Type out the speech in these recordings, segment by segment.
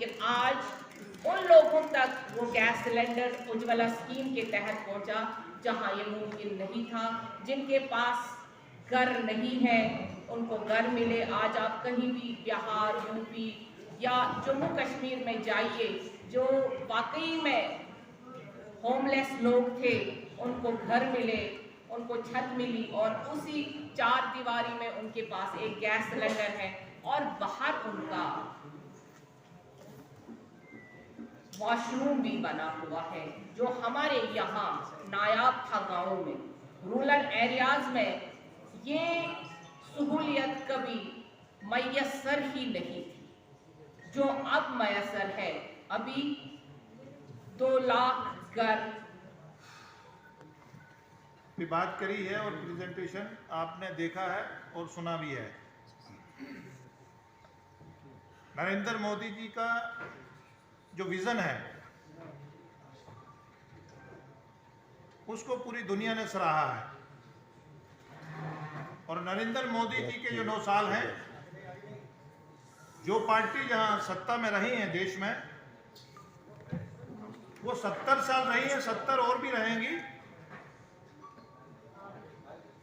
लेकिन आज उन लोगों तक वो गैस सिलेंडर उज्ज्वला स्कीम के तहत पहुंचा जहां ये मुमकिन नहीं था। जिनके पास घर नहीं है उनको घर मिले। आज आप कहीं भी बिहार, यूपी या जम्मू कश्मीर में जाइए, जो वाकई में होमलेस लोग थे उनको घर मिले, उनको छत मिली और उसी चार दीवारी में उनके पास एक गैस सिलेंडर है और बाहर उनका वॉशरूम भी बना हुआ है, जो हमारे यहाँ नायाब था। गाँव में, रूरल एरियाज में ये सहूलियत कभी मैसर ही नहीं थी, जो अब मैसर है। अभी 2 लाख घर की बात करी है और प्रेजेंटेशन आपने देखा है और सुना भी है। नरेंद्र मोदी जी का जो विजन है उसको पूरी दुनिया ने सराहा है और नरेंद्र मोदी जी के जो 9 साल हैं, जो पार्टी जहां सत्ता में रही है देश में, वो 70 साल रही है, 70 और भी रहेंगी।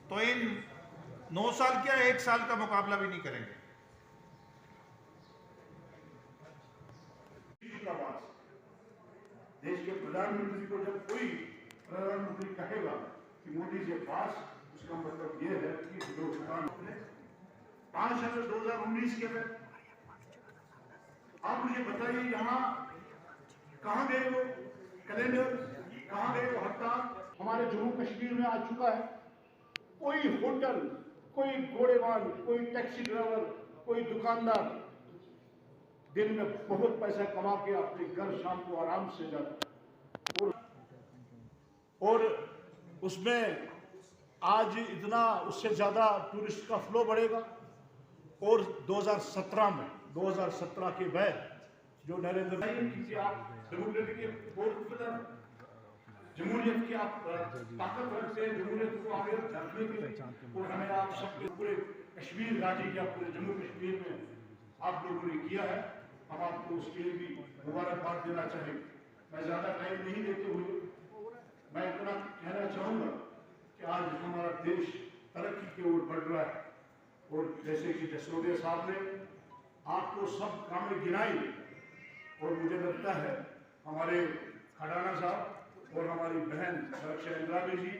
तो इन 9 साल क्या 1 साल का मुकाबला भी नहीं करेंगे। देश के प्रधानमंत्री को जब कोई प्रधानमंत्री कहेगा कि मोदी जी पास, उसका मतलब ये है कि हिंदुस्तान 5 अगस्त 2019 के बाद आप मुझे बताइए यहाँ कहाँ गए वो कैलेंडर, कहाँ गए वो हड़ताल। हमारे जम्मू कश्मीर में आ चुका है। कोई होटल, कोई घोड़ेवाल, कोई टैक्सी ड्राइवर, कोई दुकानदार दिन में बहुत पैसा कमा के अपने घर शाम को आराम से जाता और उसमें आज इतना, उससे ज़्यादा टूरिस्ट का फ्लो बढ़ेगा। और 2017 के बाद जो नरेंद्र मोदी आप जमहूरियत की आप ताकत रखते हैं, जमहूरियत को आगे रखने के लिए, और हमें आप सब पूरे कश्मीर घाटी या पूरे जम्मू कश्मीर में आप लोगों ने किया है। हम आपको उसके लिए भी मुबारकबाद देना चाहेंगे। मैं ज़्यादा टाइम नहीं देते हुए मैं इतना कहना चाहूँगा कि आज हमारा देश तरक्की की ओर बढ़ रहा है और जैसे कि जसोदिया साहब ने आपको सब कामें गिनाई और मुझे लगता है हमारे खड़ाना साहब और हमारी बहन सुरक्षा इंद्रावी जी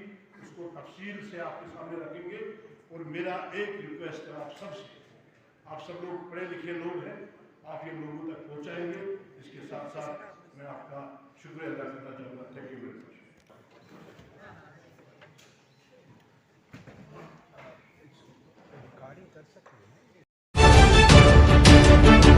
उसको तफसील से आपके सामने रखेंगे। और मेरा एक रिक्वेस्ट है आप सबसे, आप सब लोग पढ़े लिखे लोग हैं, आप ये लोगों तक पहुंचाएंगे। इसके साथ साथ मैं आपका शुक्रिया अदा करना चाहूँगा। Thank you very much. कर सकते हैं।